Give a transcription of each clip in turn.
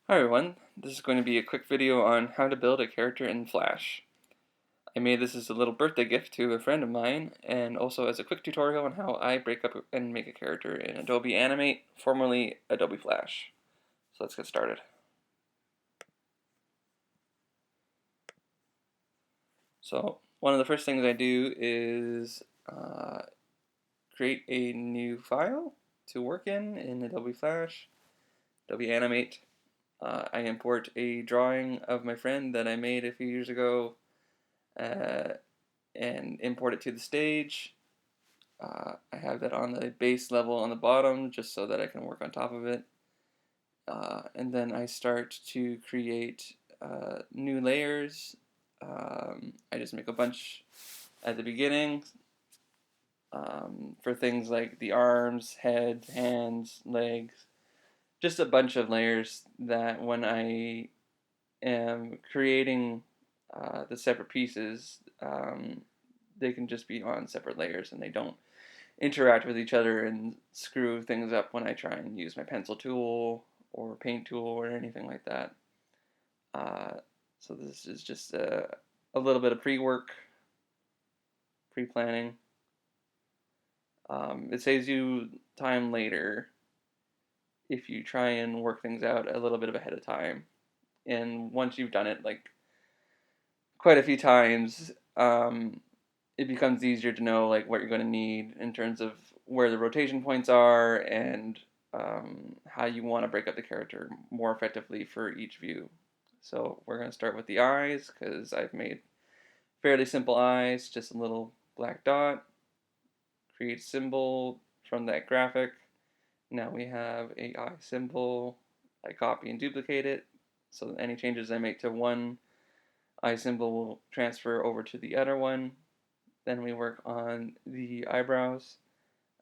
Hi everyone, this is going to be a quick video on how to build a character in Flash. I made this as a little birthday gift to a friend of mine, and also as a quick tutorial on how I break up and make a character in Adobe Animate, formerly Adobe Flash. So let's get started. So one of the first things I do is create a new file to work in Adobe Flash, Adobe Animate. I import a drawing of my friend that I made a few years ago uh, and import it to the stage. I have that on the base level on the bottom just so that I can work on top of it. And then I start to create new layers. I just make a bunch at the beginning for things like the arms, head, hands, legs. Just a bunch of layers that when I am creating the separate pieces, they can just be on separate layers and they don't interact with each other and screw things up when I try and use my pencil tool or paint tool or anything like that. Uh, so this is just a little bit of pre-work, pre-planning. It saves you time later if you try and work things out a little bit of ahead of time. And once you've done it like quite a few times, it becomes easier to know like what you're going to need in terms of where the rotation points are and how you want to break up the character more effectively for each view. So we're going to start with the eyes because I've made fairly simple eyes, just a little black dot, create symbol from that graphic. Now we have a eye symbol. I copy and duplicate it so any changes I make to one eye symbol will transfer over to the other one. Then we work on the eyebrows.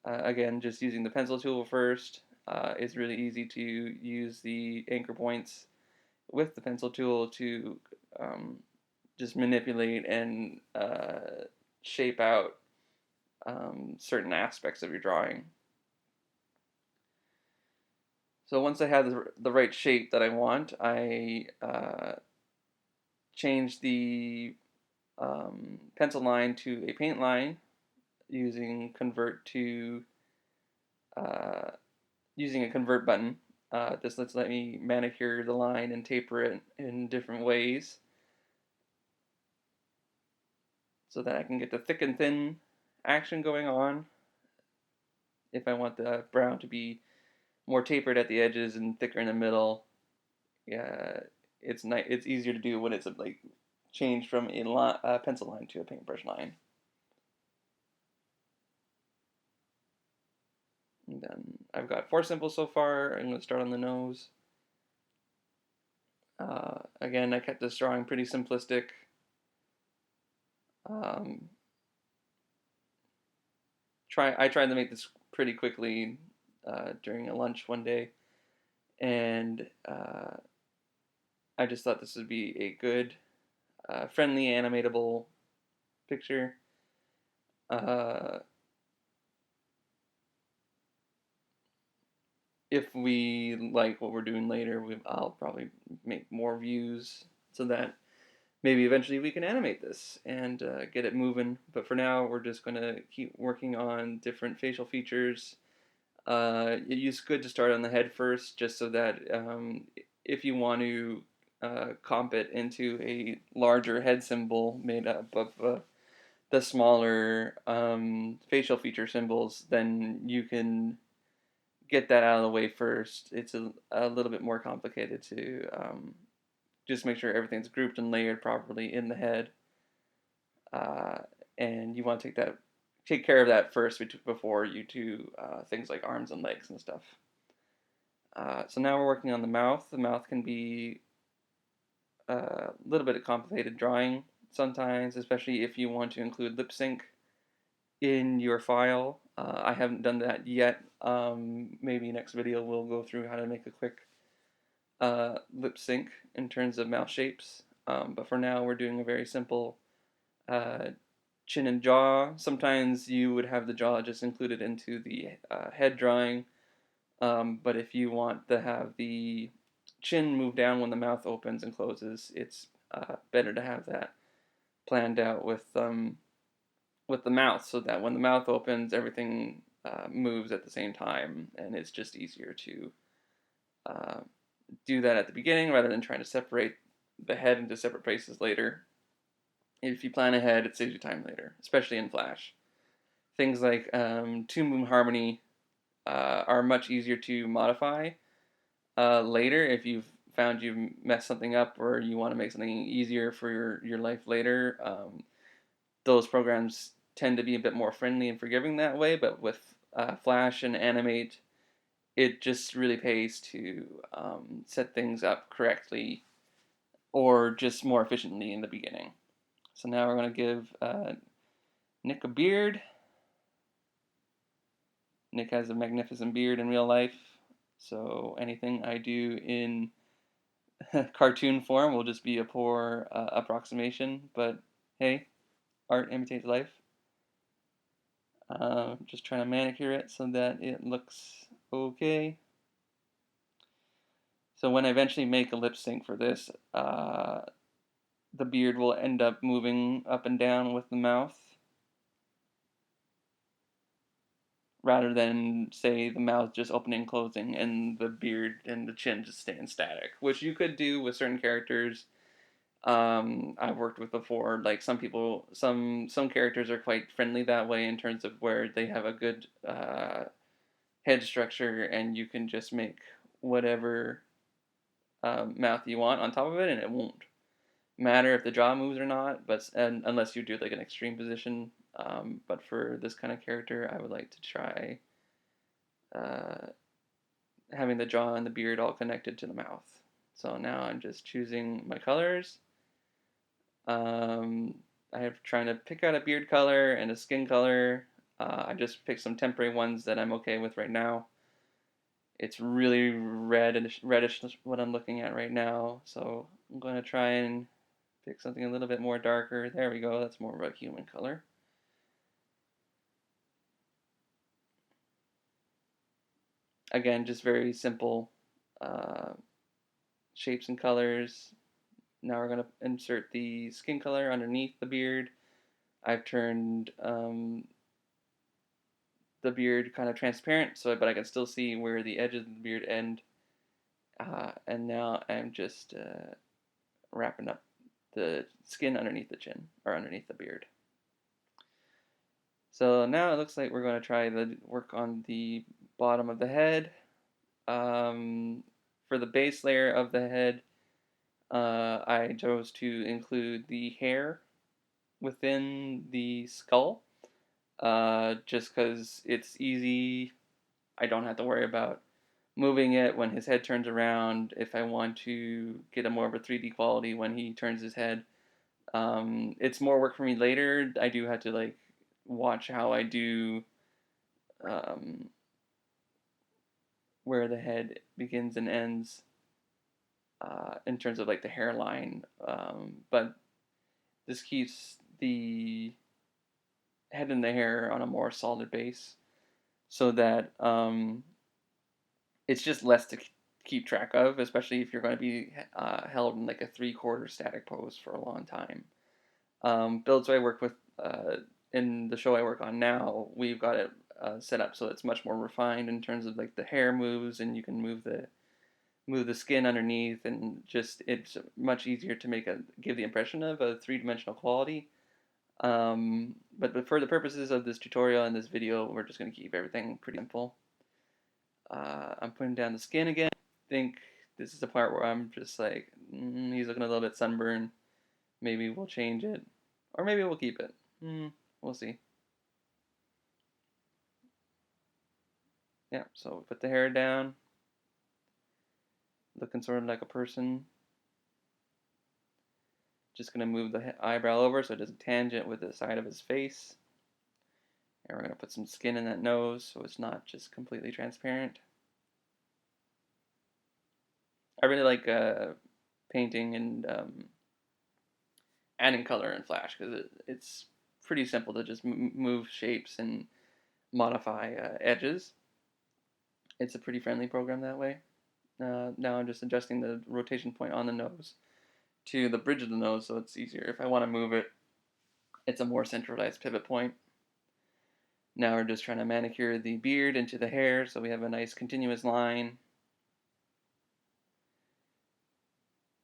Again, just using the pencil tool first. It's really easy to use the anchor points with the pencil tool to um, just manipulate and shape out certain aspects of your drawing. So once I have the right shape that I want, I change the pencil line to a paint line using convert to uh, using a convert button. This lets let me manicure the line and taper it in different ways so that I can get the thick and thin action going on. If I want the brown to be more tapered at the edges and thicker in the middle, yeah, it's easier to do when it's like changed from a pencil line to a paintbrush line. And then I've got four symbols so far. I'm going to start on the nose. Again, I kept this drawing pretty simplistic. Um, I tried to make this pretty quickly during a lunch one day, and I just thought this would be a good, friendly, animatable picture. Uh, if we like what we're doing later, I'll probably make more views so that maybe eventually we can animate this and get it moving. But for now, we're just going to keep working on different facial features. It's good to start on the head first, just so that if you want to comp it into a larger head symbol made up of the smaller facial feature symbols, then you can get that out of the way first. It's a little bit more complicated to just make sure everything's grouped and layered properly in the head, uh, and you want to take care of that first before you do things like arms and legs and stuff. So now we're working on the mouth. The mouth can be a little bit of complicated drawing sometimes, especially if you want to include lip sync in your file. I haven't done that yet. Maybe next video we'll go through how to make a quick lip sync in terms of mouth shapes. But for now, we're doing a very simple uh, chin and jaw. Sometimes you would have the jaw just included into the head drawing, but if you want to have the chin move down when the mouth opens and closes, it's better to have that planned out with the mouth, so that when the mouth opens, everything moves at the same time, and it's just easier to uh, do that at the beginning rather than trying to separate the head into separate places later. If you plan ahead, it saves you time later, especially in Flash. Things like two moon harmony are much easier to modify later if you've found you've messed something up or you want to make something easier for your life later. Those programs tend to be a bit more friendly and forgiving that way, but with Flash and Animate, it just really pays to set things up correctly or just more efficiently in the beginning. So now we're going to give Nick a beard. Nick has a magnificent beard in real life, so anything I do in cartoon form will just be a poor approximation, but hey, art imitates life. Just trying to manicure it so that it looks okay. So when I eventually make a lip sync for this, the beard will end up moving up and down with the mouth, rather than, say, the mouth just opening and closing and the beard and the chin just staying static, which you could do with certain characters I've worked with before. Like some characters are quite friendly that way in terms of where they have a good head structure, and you can just make whatever mouth you want on top of it, and it won't matter if the jaw moves or not. But unless you do like an extreme position. But for this kind of character, I would like to try uh, having the jaw and the beard all connected to the mouth. So now I'm just choosing my colors. Um, I have trying to pick out a beard color and a skin color. I just picked some temporary ones that I'm okay with right now. It's really reddish what I'm looking at right now, so I'm going to try and pick something a little bit more darker. There we go, that's more of a human color. Again, just very simple uh, shapes and colors. Now we're going to insert the skin color underneath the beard. I've turned the beard kind of transparent, so but I can still see where the edges of the beard end. And now I'm just wrapping up the skin underneath the chin or underneath the beard. So now it looks like we're going to try the work on the bottom of the head. For the base layer of the head, I chose to include the hair within the skull, just because it's easy. I don't have to worry about moving it when his head turns around. If I want to get a more of a 3D quality when he turns his head, it's more work for me later. I do have to like watch how I do um, where the head begins and ends in terms of like the hairline. But this keeps the head and the hair on a more solid base, so that it's just less to keep track of, especially if you're going to be held in like a 3/4 static pose for a long time. Builds I work with in the show I work on now, we've got it set up so it's much more refined in terms of like the hair moves, and you can move the skin underneath, and just it's much easier to give the impression of a three-dimensional quality. But for the purposes of this tutorial and this video, we're just going to keep everything pretty simple. I'm putting down the skin again. I think this is the part where I'm just like, he's looking a little bit sunburned. Maybe we'll change it, or maybe we'll keep it. We'll see. Yeah, so we put the hair down, looking sort of like a person. Just gonna move the eyebrow over so it doesn't tangent with the side of his face. And we're gonna put some skin in that nose so it's not just completely transparent. I really like painting and adding color in Flash because it's pretty simple to just move shapes and modify edges. It's a pretty friendly program that way. Now I'm just adjusting the rotation point on the nose to the bridge of the nose, so it's easier. If I want to move it, it's a more centralized pivot point. Now we're just trying to manicure the beard into the hair, so we have a nice continuous line.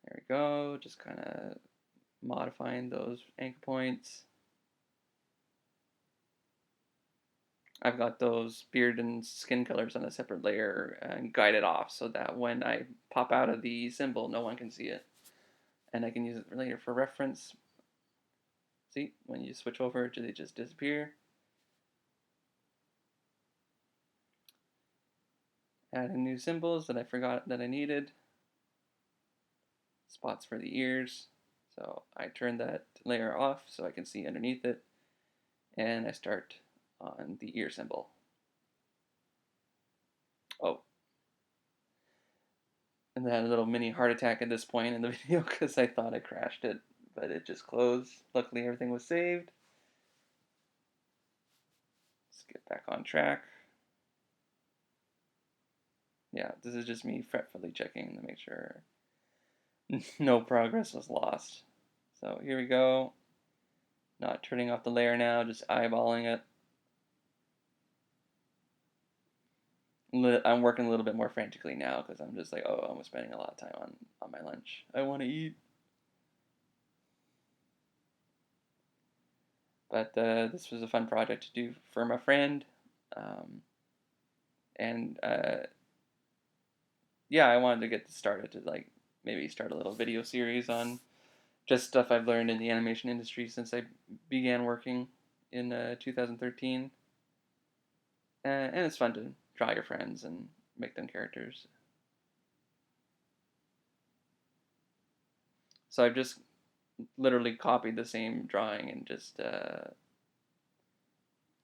There we go, just kind of modifying those anchor points. I've got those beard and skin colors on a separate layer and guided off so that when I pop out of the symbol, no one can see it. And I can use it later for reference. See, when you switch over, they just disappear. Adding new symbols that I forgot that I needed. Spots for the ears. So I turn that layer off so I can see underneath it. And I start on the ear symbol. Oh. And I had a little mini heart attack at this point in the video because I thought I crashed it, but it just closed. Luckily, everything was saved. Let's get back on track. Yeah, this is just me fretfully checking to make sure no progress was lost. So here we go. Not turning off the layer now, just eyeballing it. I'm working a little bit more frantically now because I'm just like, oh, I'm spending a lot of time on my lunch. I want to eat. But this was a fun project to do for my friend. And yeah, I wanted to get this started to like maybe start a little video series on just stuff I've learned in the animation industry since I began working in 2013. And it's fun to draw your friends and make them characters. So I've just literally copied the same drawing and just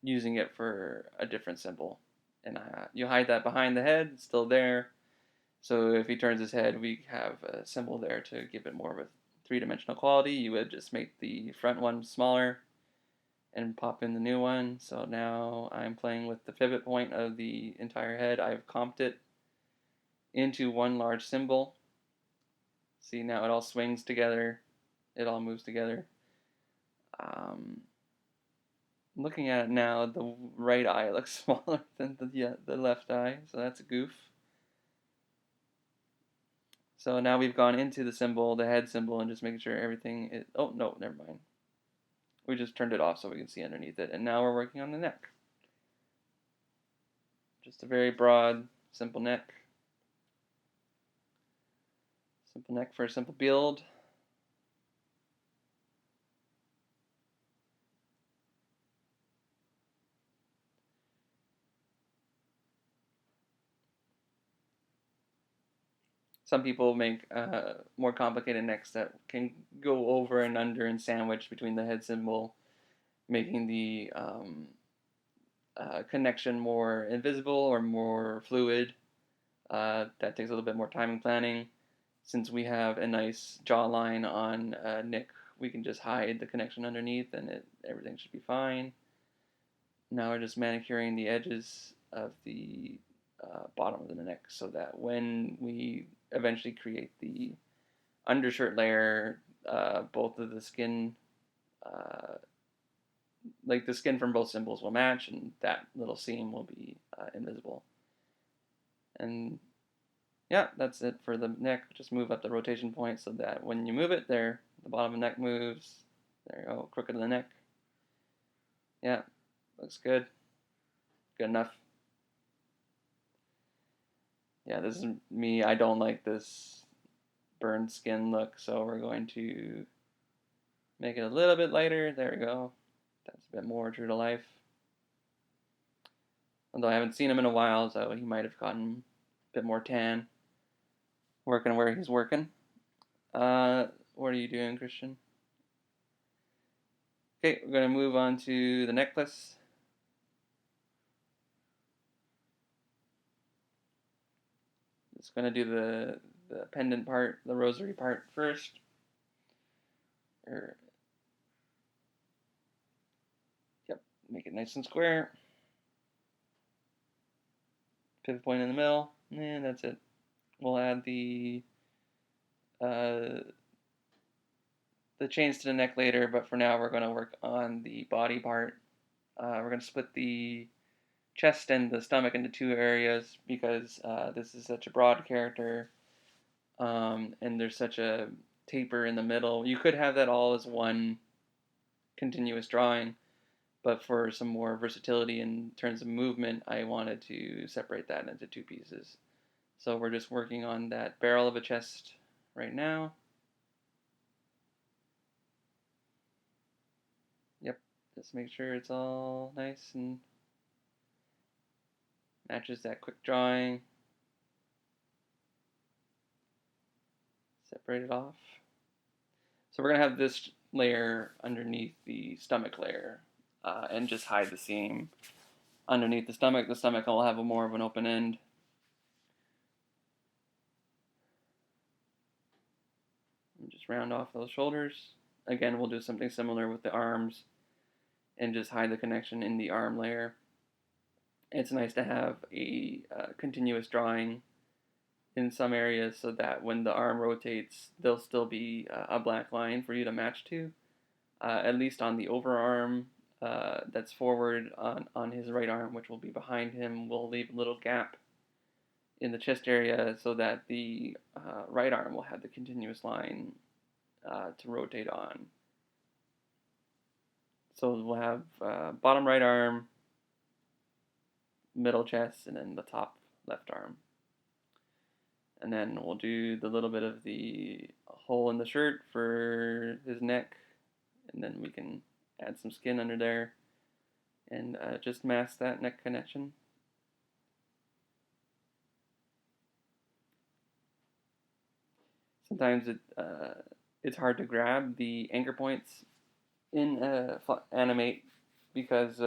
using it for a different symbol. And you hide that behind the head, it's still there. So if he turns his head, we have a symbol there to give it more of a three-dimensional quality. You would just make the front one smaller and pop in the new one. So now I'm playing with the pivot point of the entire head. I've comped it into one large symbol. See, now it all swings together. It all moves together. Looking at it now, the right eye looks smaller than the left eye, so that's a goof. So now we've gone into the symbol, the head symbol, and just making sure everything is... Oh, no, never mind. We just turned it off so we can see underneath it. And now we're working on the neck. Just a very broad, simple neck. Simple neck for a simple build. Some people make more complicated necks that can go over and under and sandwich between the head symbol, making the connection more invisible or more fluid. That takes a little bit more time and planning. Since we have a nice jawline on Nick, we can just hide the connection underneath and everything should be fine. Now we're just manicuring the edges of the bottom of the neck so that when we eventually create the undershirt layer, both of the skin, like the skin from both symbols will match and that little seam will be invisible. And yeah, that's it for the neck. Just move up the rotation point so that when you move it, there, the bottom of the neck moves. There you go, crooked of the neck. Yeah, looks good. Good enough. Yeah, this is me. I don't like this burned skin look, so we're going to make it a little bit lighter. There we go. That's a bit more true to life. Although I haven't seen him in a while, so he might have gotten a bit more tan. Working where he's working. What are you doing, Christian? Okay, we're going to move on to the necklace. Just going to do the pendant part, the rosary part first. Yep, make it nice and square. Pivot point in the middle, and that's it. We'll add uh, the chains to the neck later, but for now we're going to work on the body part. We're going to split the chest and the stomach into two areas because this is such a broad character, and there's such a taper in the middle. You could have that all as one continuous drawing, but for some more versatility in terms of movement, I wanted to separate that into two pieces. So we're just working on that barrel of a chest right now. Yep, just make sure it's all nice and matches that quick drawing. Separate it off. So we're gonna have this layer underneath the stomach layer, and just hide the seam underneath the stomach. The stomach will have a more of an open end. And just round off those shoulders. Again, we'll do something similar with the arms and just hide the connection in the arm layer. It's nice to have a continuous drawing in some areas so that when the arm rotates, there'll still be a black line for you to match to. At least on the overarm that's forward on his right arm, which will be behind him, we'll leave a little gap in the chest area so that the right arm will have the continuous line to rotate on. So we'll have bottom right arm, middle chest, and then the top left arm. And then we'll do the little bit of the hole in the shirt for his neck, and then we can add some skin under there and just mask that neck connection. Sometimes it's hard to grab the anchor points in Animate because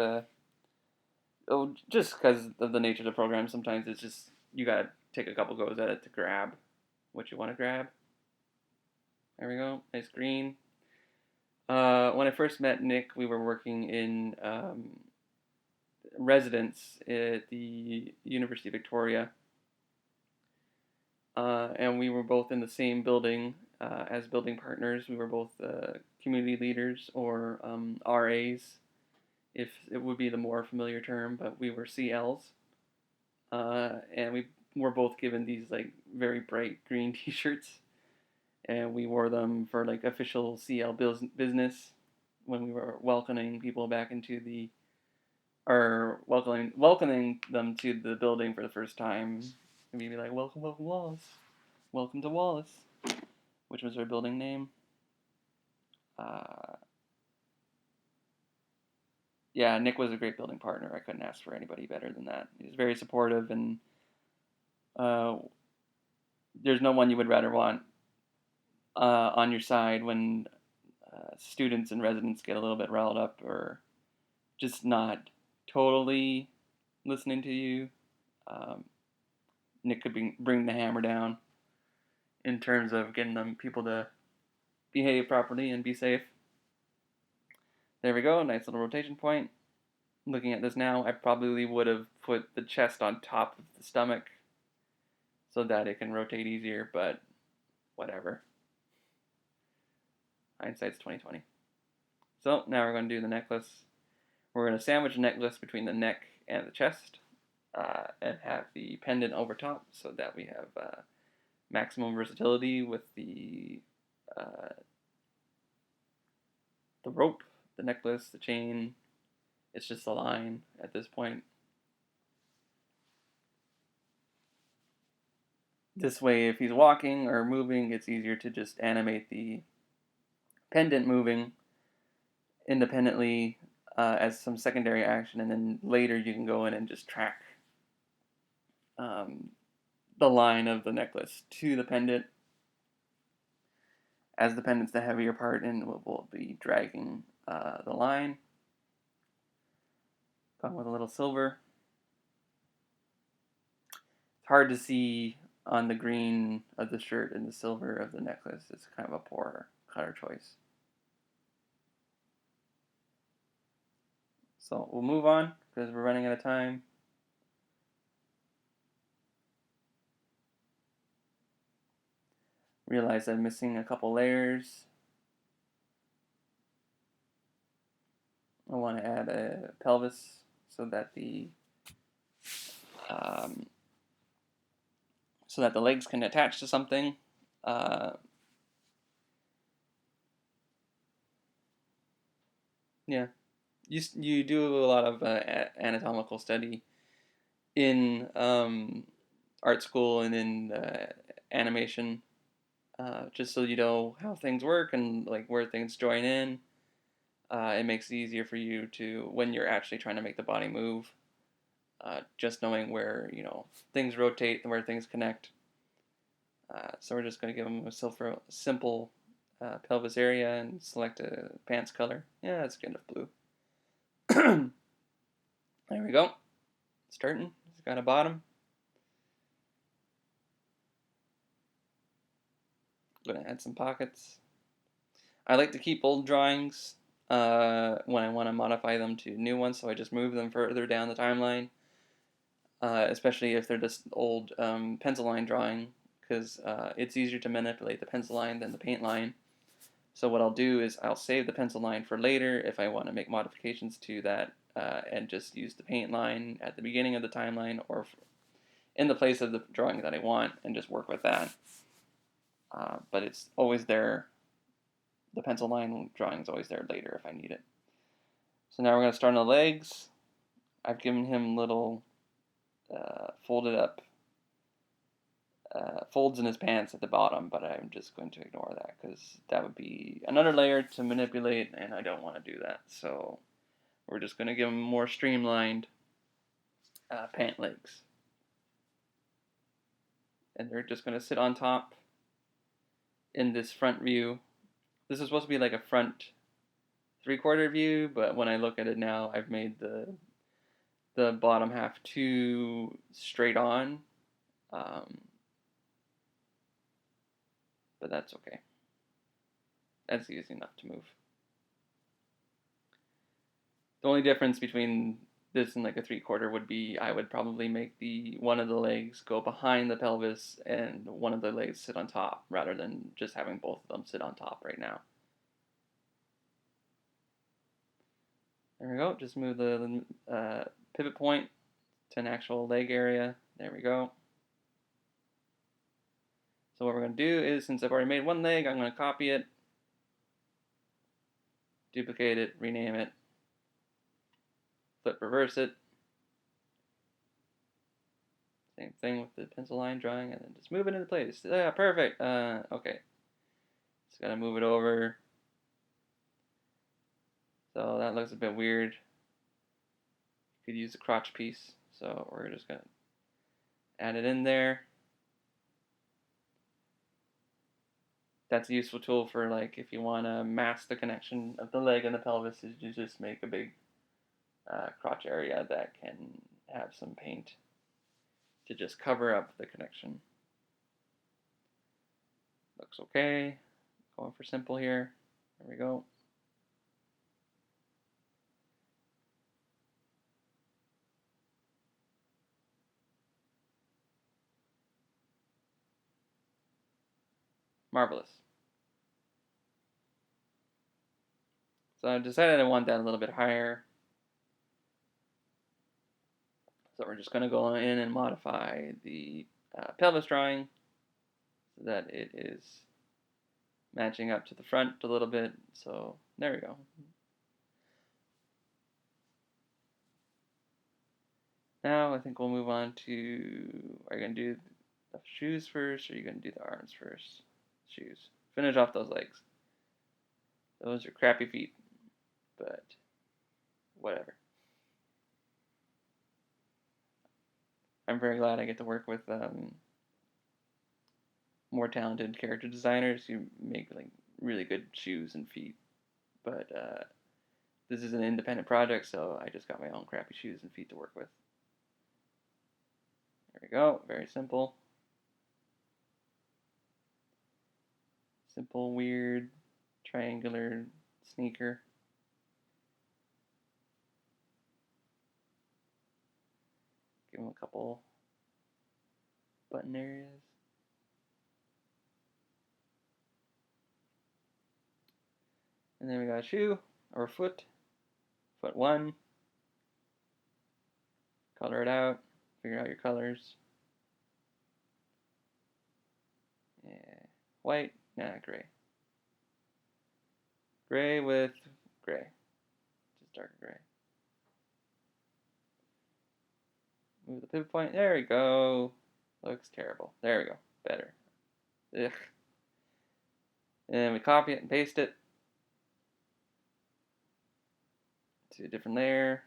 just because of the nature of the program. Sometimes it's just you gotta take a couple goes at it to grab what you want to grab. There we go, nice green. When I first met Nick, we were working in residence at the University of Victoria, and we were both in the same building as building partners. We were both community leaders or RAs, if it would be the more familiar term, but we were CLs, and we were both given these like very bright green T-shirts, and we wore them for like official CL business when we were welcoming people back into the or welcoming them to the building for the first time. And we'd be like, "Welcome, welcome, Wallace. Welcome to Wallace," which was our building name. Uh, yeah, Nick was a great building partner. I couldn't ask for anybody better than that. He was very supportive, and uh, there's no one you would rather want on your side when students and residents get a little bit riled up or just not totally listening to you. Um, Nick could bring the hammer down in terms of getting them people to behave properly and be safe. There we go, nice little rotation point. Looking at this now, I probably would have put the chest on top of the stomach so that it can rotate easier, but whatever. Hindsight's 2020. So now we're going to do the necklace. We're going to sandwich the necklace between the neck and the chest, and have the pendant over top so that we have maximum versatility with the rope, the necklace, the chain. It's just a line at this point. This way, if he's walking or moving, it's easier to just animate the pendant moving independently as some secondary action, and then later you can go in and just track the line of the necklace to the pendant. As the pendant's the heavier part, and we'll be dragging the line. Gone with a little silver. It's hard to see on the green of the shirt and the silver of the necklace. It's kind of a poor color choice. So we'll move on because we're running out of time. Realize I'm missing a couple layers. I want to add a pelvis so that the um, legs can attach to something. Yeah, you do a lot of anatomical study in art school and in animation, just so you know how things work and like where things join in. It makes it easier for you to when you're actually trying to make the body move. Just knowing where things rotate and where things connect. So we're just going to give them a simple pelvis area and select a pants color. Yeah, it's kind of blue. There we go. Starting. It's got a bottom. I'm going to add some pockets. I like to keep old drawings when I want to modify them to new ones, so I just move them further down the timeline, especially if they're just old pencil line drawing, because it's easier to manipulate the pencil line than the paint line. So what I'll do is I'll save the pencil line for later if I want to make modifications to that, and just use the paint line at the beginning of the timeline or in the place of the drawing that I want and just work with that. But it's always there. The pencil line drawing is always there later if I need it. So now we're going to start on the legs. I've given him little folded up folds in his pants at the bottom, but I'm just going to ignore that because that would be another layer to manipulate, and I don't want to do that. So we're just going to give him more streamlined pant legs. And they're just going to sit on top in this front view. This is supposed to be like a front 3/4 view, but when I look at it now, I've made the bottom half too straight on. But that's okay. That's easy enough to move. The only difference between this and like a 3/4 would be I would probably make one of the legs go behind the pelvis and one of the legs sit on top rather than just having both of them sit on top right now. There we go. Just move the pivot point to an actual leg area. There we go. So what we're going to do is, since I've already made one leg, I'm going to copy it, duplicate it, rename it, flip reverse it. Same thing with the pencil line drawing, and then just move it into place. Yeah, perfect. Okay. Just got to move it over. So that looks a bit weird. You could use the crotch piece. So we're just going to add it in there. That's a useful tool for like if you want to mask the connection of the leg and the pelvis, is you just make a big crotch area that can have some paint to just cover up the connection. Looks okay. Going for simple here. There we go. Marvelous. So I decided I want that a little bit higher. So we're just going to go in and modify the pelvis drawing so that it is matching up to the front a little bit. So there we go. Now I think we'll move on to, are you going to do the shoes first or are you going to do the arms first? Shoes. Finish off those legs. Those are crappy feet, but whatever. I'm very glad I get to work with more talented character designers who make like really good shoes and feet. But this is an independent project, so I just got my own crappy shoes and feet to work with. There we go. Very simple. Simple, weird, triangular sneaker. Give them a couple button areas. And then we got shoe or foot, foot 1. Color it out, figure out your colors. Yeah. White, nah, gray. Gray with gray, just darker gray. Move the pivot point, there we go. Looks terrible, there we go, better. Ugh. And then we copy it and paste it to a different layer.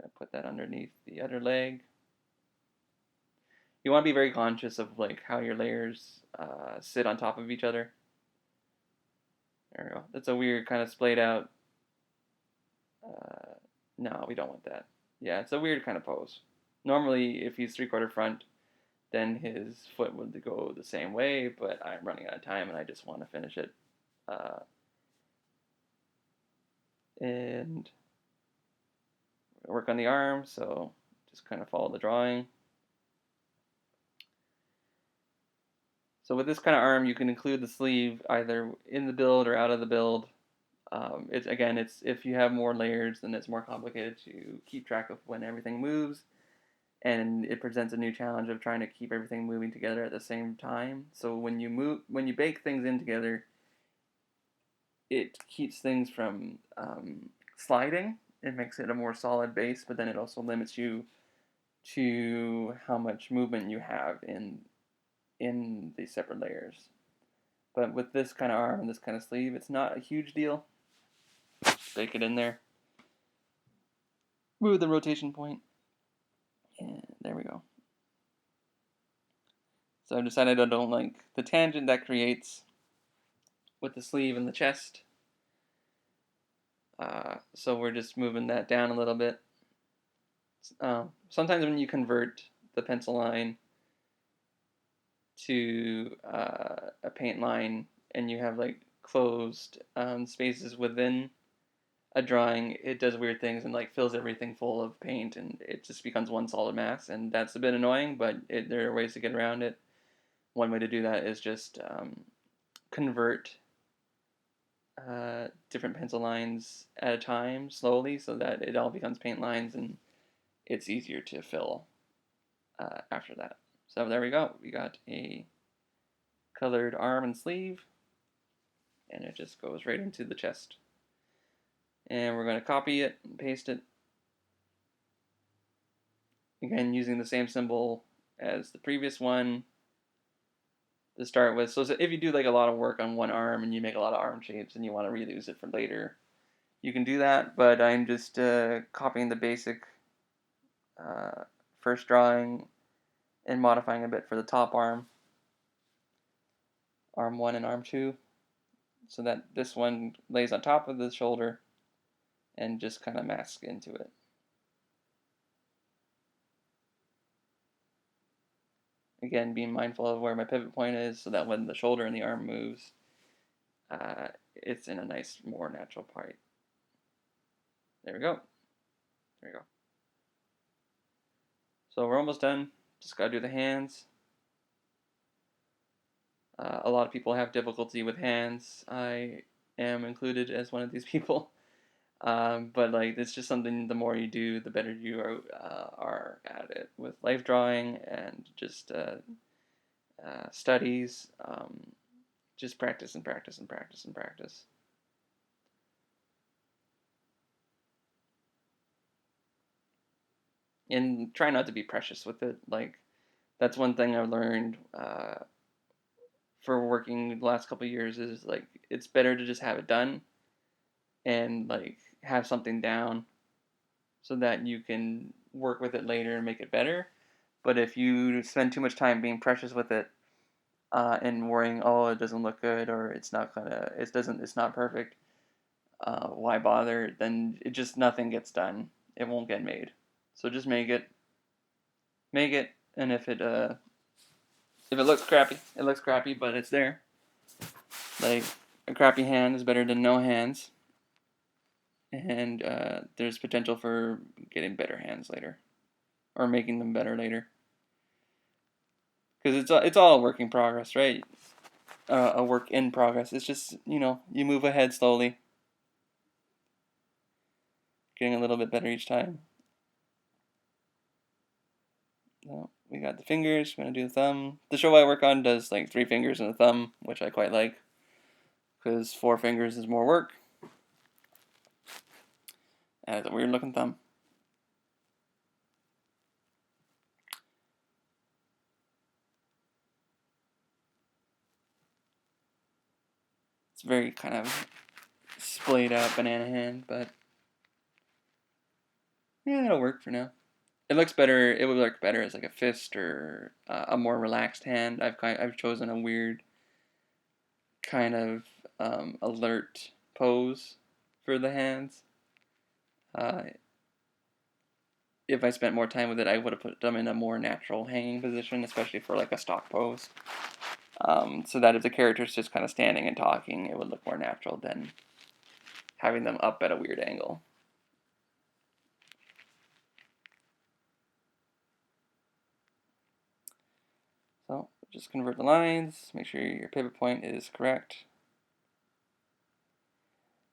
Gonna put that underneath the other leg. You want to be very conscious of like how your layers sit on top of each other. There we go. That's a weird kind of splayed out. No, we don't want that. Yeah, it's a weird kind of pose. Normally, if he's 3/4 front, then his foot would go the same way, but I'm running out of time and I just want to finish it. And work on the arm, so just kind of follow the drawing. So with this kind of arm, you can include the sleeve either in the build or out of the build. It's if you have more layers, then it's more complicated to keep track of when everything moves, and it presents a new challenge of trying to keep everything moving together at the same time. So when you bake things in together, it keeps things from sliding. It makes it a more solid base, but then it also limits you to how much movement you have in the separate layers. But with this kind of arm and this kind of sleeve, it's not a huge deal. Bake it in there. Move the rotation point. And there we go. So I've decided I don't like the tangent that creates with the sleeve and the chest. So we're just moving that down a little bit. Sometimes when you convert the pencil line to a paint line and you have like closed spaces within a drawing, it does weird things and like fills everything full of paint and it just becomes one solid mass, and that's a bit annoying, but there are ways to get around it. One way to do that is just convert different pencil lines at a time slowly so that it all becomes paint lines and it's easier to fill after that. So there we go. We got a colored arm and sleeve, and it just goes right into the chest. And we're going to copy it and paste it. Again, using the same symbol as the previous one to start with. So if you do like a lot of work on one arm and you make a lot of arm shapes and you want to reuse it for later, you can do that. But I'm just copying the basic first drawing and modifying a bit for the top arm, arm 1 and arm 2, so that this one lays on top of the shoulder and just kind of masks into it. Again, being mindful of where my pivot point is so that when the shoulder and the arm moves, it's in a nice, more natural part. There we go. There we go. So we're almost done. Just got to do the hands. A lot of people have difficulty with hands. I am included as one of these people. But like it's just something, the more you do, the better you are at it with life drawing and just studies. Just practice and practice and practice and practice. And try not to be precious with it. Like that's one thing I've learned for working the last couple of years is like it's better to just have it done and like have something down so that you can work with it later and make it better. But if you spend too much time being precious with it and worrying, oh, it doesn't look good or it's not perfect, why bother? Then it just nothing gets done. It won't get made. So just make it, and if it looks crappy, it looks crappy, but it's there. Like a crappy hand is better than no hands, and there's potential for getting better hands later, or making them better later. Because it's all a work in progress, right? a work in progress. It's just, you move ahead slowly, getting a little bit better each time. So we got the fingers, we're going to do the thumb. The show I work on does like 3 fingers and a thumb, which I quite like, because 4 fingers is more work. And it's a weird looking thumb. It's very kind of splayed out banana hand, but yeah, it'll work for now. It looks better. It would look better as like a fist or a more relaxed hand. I've chosen a weird kind of alert pose for the hands. Uh, if I spent more time with it, I would have put them in a more natural hanging position, especially for like a stock pose. So that if the character's just kind of standing and talking, it would look more natural than having them up at a weird angle. So just convert the lines, make sure your pivot point is correct.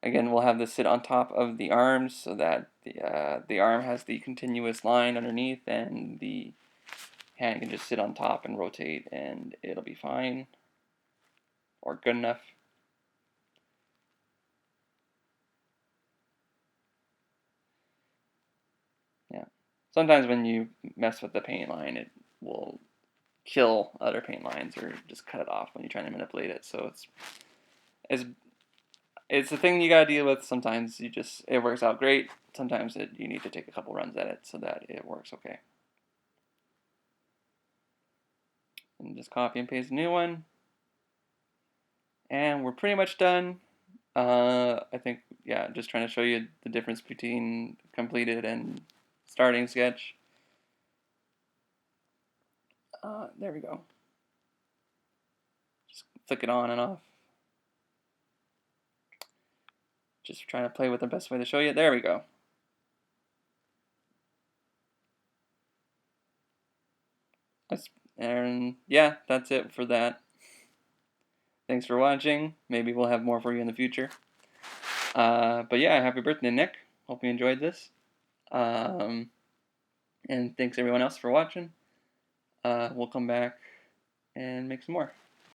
Again, we'll have this sit on top of the arms so that the arm has the continuous line underneath, and the hand can just sit on top and rotate, and it'll be fine, or good enough. Yeah. Sometimes when you mess with the paint line, it will kill other paint lines or just cut it off when you're trying to manipulate it. So it's it's a thing you gotta deal with. Sometimes it works out great. Sometimes you need to take a couple runs at it so that it works okay. And just copy and paste a new one. And we're pretty much done. I think, yeah, just trying to show you the difference between completed and starting sketch. There we go. Just flick it on and off. Just trying to play with the best way to show you. There we go. And yeah, that's it for that. Thanks for watching. Maybe we'll have more for you in the future. But yeah, happy birthday, Nick. Hope you enjoyed this. And thanks everyone else for watching. We'll come back and make some more.